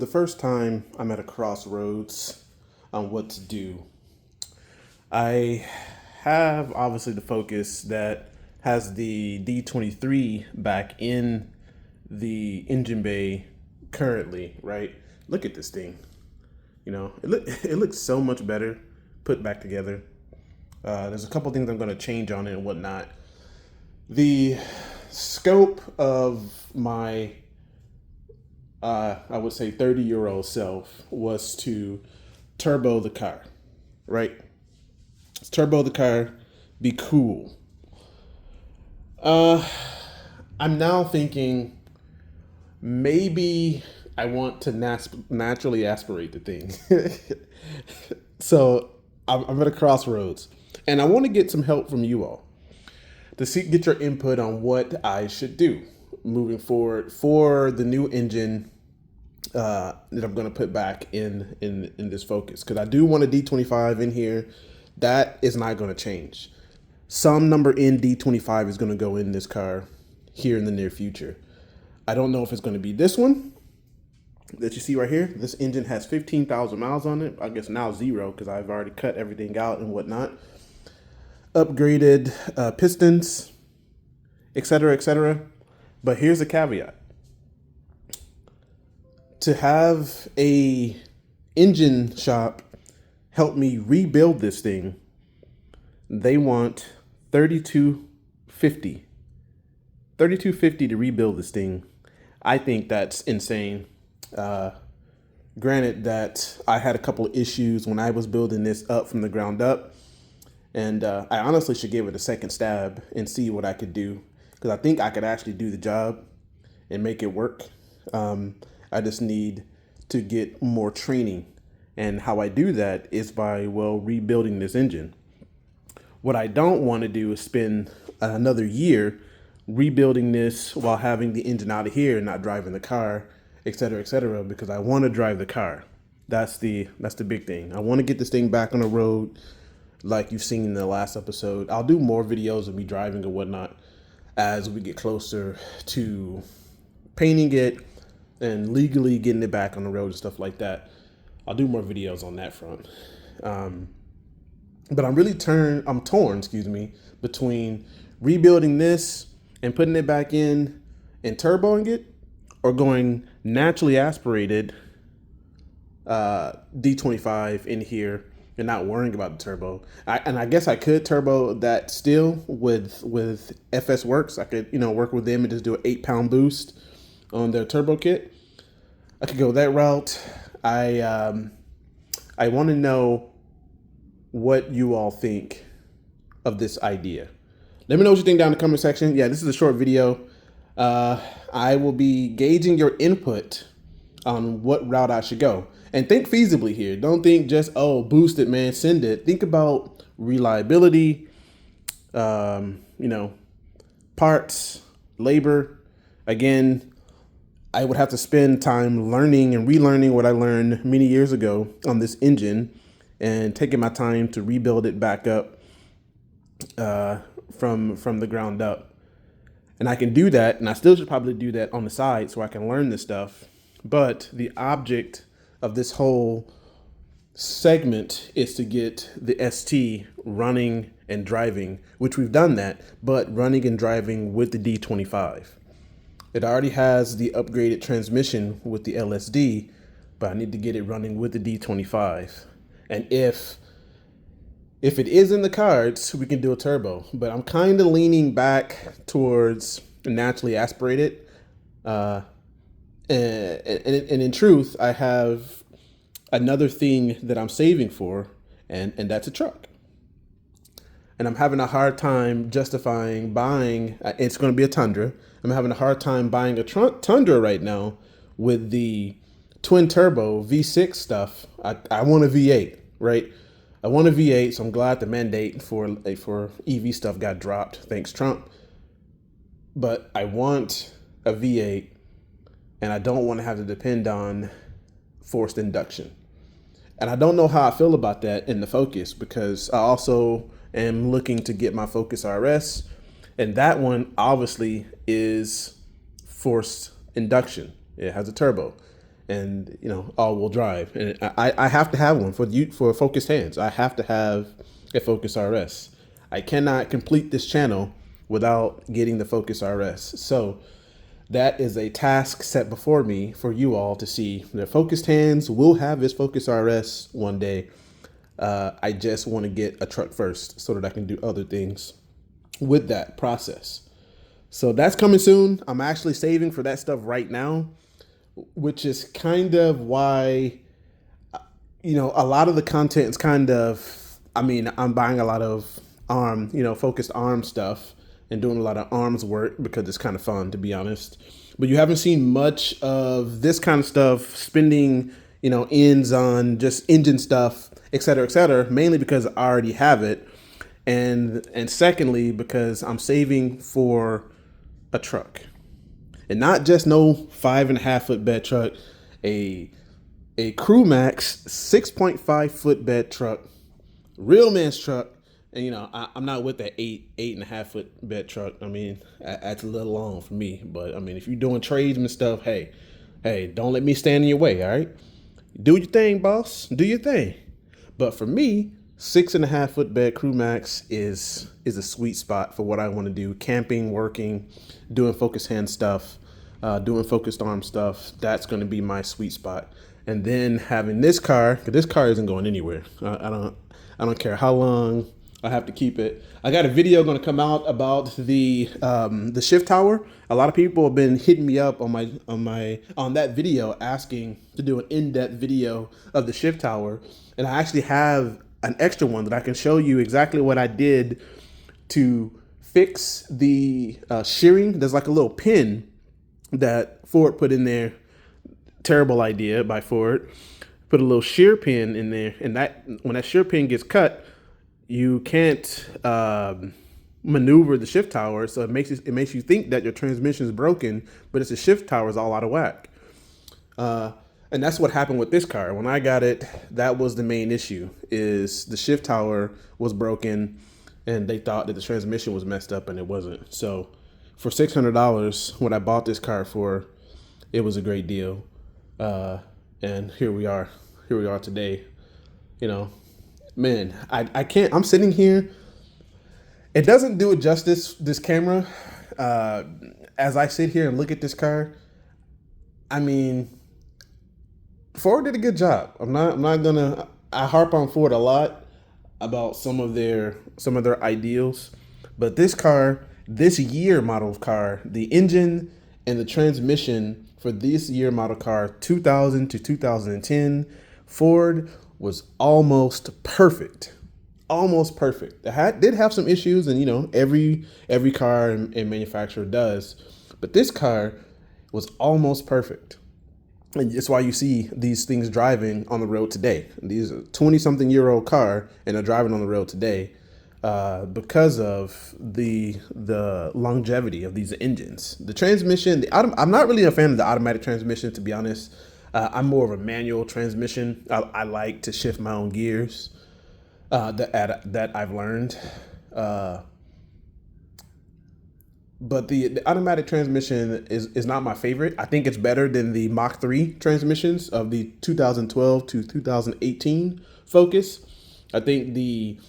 the first time, I'm at a crossroads on what to do. I have obviously the Focus that has the D23 back in the engine bay currently, right? Look at this thing. It looks so much better put back together. There's a couple things I'm going to change on it and whatnot. The scope of my I would say 30-year-old self was to turbo the car, right? Let's turbo the car, be cool. I'm now thinking maybe I want to naturally aspirate the thing. So I'm at a crossroads, and I want to get some help from you all to get your input on what I should do moving forward for the new engine that I'm going to put back in this Focus, because I do want a D25 in here. That is not going to change. Some number in D25 is going to go in this car here in the near future. I don't know if it's going to be this one that you see right here. This engine has 15,000 miles on it. I guess now 0 because I've already cut everything out and whatnot. Upgraded pistons, etc., etc. But here's a caveat. To have a engine shop help me rebuild this thing, they want $3,250. $3,250 to rebuild this thing. I think that's insane. Granted that I had a couple of issues when I was building this up from the ground up, and I honestly should give it a second stab and see what I could do, because I think I could actually do the job and make it work. I just need to get more training, and how I do that is by, rebuilding this engine. What I don't want to do is spend another year rebuilding this while having the engine out of here and not driving the car, etc., because I want to drive the car. That's the big thing. I want to get this thing back on the road like you've seen in the last episode. I'll do more videos of me driving and whatnot as we get closer to painting it and legally getting it back on the road and stuff like that. I'll do more videos on that front. But I'm torn, between rebuilding this and putting it back in and turboing it, or going naturally aspirated D25 in here and not worrying about the turbo. I guess I could turbo that still with FS Works. I could, work with them and just do an 8-pound boost on their turbo kit. I could go that route. I want to know what you all think of this idea. Let me know what you think down in the comment section. Yeah, this is a short video. I will be gauging your input on what route I should go. And think feasibly here. Don't think just, boost it, man, send it. Think about reliability, parts, labor. Again, I would have to spend time learning and relearning what I learned many years ago on this engine and taking my time to rebuild it back up from the ground up. And I can do that, and I still should probably do that on the side so I can learn this stuff. But the object of this whole segment is to get the ST running and driving, which we've done that, but running and driving with the D25. It already has the upgraded transmission with the LSD, but I need to get it running with the D25. And if it is in the cards, we can do a turbo. But I'm kind of leaning back towards naturally aspirated. And in truth, I have another thing that I'm saving for, and that's a truck. And I'm having a hard time justifying buying, it's going to be a Tundra. I'm having a hard time buying a Tundra right now with the twin turbo V6 stuff. I want a V8, right? I want a V8, so I'm glad the mandate for EV stuff got dropped, thanks Trump. But I want a V8, and I don't want to have to depend on forced induction. And I don't know how I feel about that in the Focus, because I also am looking to get my Focus RS, and that one obviously is forced induction. It has a turbo. and all-wheel drive. And I have to have one for focused hands. I have to have a Focus RS. I cannot complete this channel without getting the Focus RS. So that is a task set before me for you all to see. The focused hands will have this Focus RS one day. I just want to get a truck first so that I can do other things with that process. So that's coming soon. I'm actually saving for that stuff right now, which is kind of why, a lot of the content is kind of, I'm buying a lot of focused arm stuff and doing a lot of arms work because it's kind of fun, to be honest. But you haven't seen much of this kind of stuff, spending, ends on just engine stuff, et cetera, mainly because I already have it. And secondly, because I'm saving for a truck, and not just no 5.5 foot bed truck, a Crew Max 6.5 foot bed truck, real man's truck. And I'm not with that 8.5 foot bed truck. That's a little long for me. But if you're doing tradesman stuff, hey, don't let me stand in your way. All right, do your thing, boss. Do your thing. But for me, 6.5 foot bed Crew Max is a sweet spot for what I want to do: camping, working, doing focused hand stuff, doing focused arm stuff. That's going to be my sweet spot. And then having this car, because this car isn't going anywhere. I don't care how long I have to keep it. I got a video going to come out about the shift tower. A lot of people have been hitting me up on that video asking to do an in-depth video of the shift tower, and I actually have an extra one that I can show you exactly what I did to fix the shearing. There's like a little pin that Ford put in there. Terrible idea by Ford. Put a little shear pin in there, and that when that shear pin gets cut, you can't maneuver the shift tower, so it makes you think that your transmission is broken, but it's the shift tower is all out of whack. And that's what happened with this car. When I got it, that was the main issue: is the shift tower was broken, and they thought that the transmission was messed up, and it wasn't. So for $600, what I bought this car for, it was a great deal. And here we are today. Man, I can't, I'm sitting here. It doesn't do it justice, this camera. As I sit here and look at this car, Ford did a good job. I harp on Ford a lot about some of their ideals, but this car, this year model car, the engine and the transmission for this year model car, 2000 to 2010, Ford was almost perfect. Almost perfect. It did have some issues, and every car and manufacturer does, but this car was almost perfect. And that's why you see these things driving on the road today. These are 20-something-year-old car, and they're driving on the road today because of the longevity of these engines. The transmission, I'm not really a fan of the automatic transmission, to be honest. I'm more of a manual transmission. I like to shift my own gears that I've learned. But the automatic transmission is not my favorite. I think it's better than the Mach 3 transmissions of the 2012 to 2018 Focus. I think the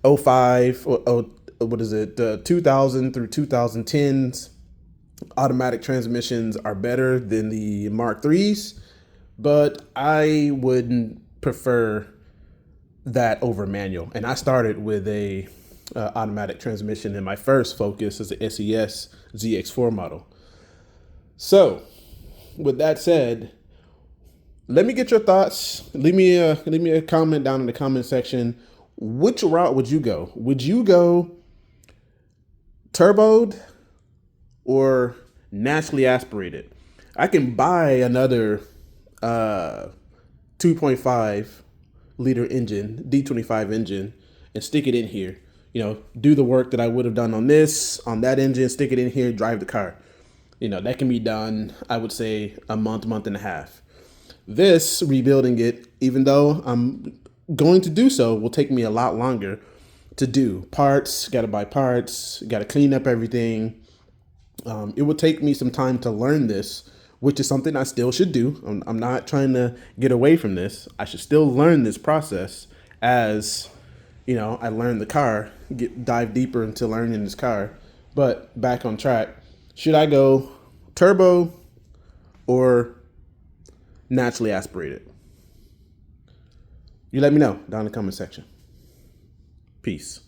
05, the 2000 through 2010s automatic transmissions are better than the Mark 3s, but I would prefer that over manual. And I started with a automatic transmission in my first Focus as the SES ZX4 model. So with that said, let me get your thoughts. Leave me a comment down in the comment section. Which route would you go? Would you go turboed or naturally aspirated? I can buy another 2.5 liter engine, D25 engine, and stick it in here. Do the work that I would have done on that engine, stick it in here, drive the car. That can be done, I would say, a month and a half. This, rebuilding it, even though I'm going to do so, will take me a lot longer to do. Parts, got to buy parts, got to clean up everything. It would take me some time to learn this, which is something I still should do. I'm not trying to get away from this. I should still learn this process as, I learn the car, dive deeper into learning this car. But back on track, should I go turbo or naturally aspirated? You let me know down in the comment section. Peace.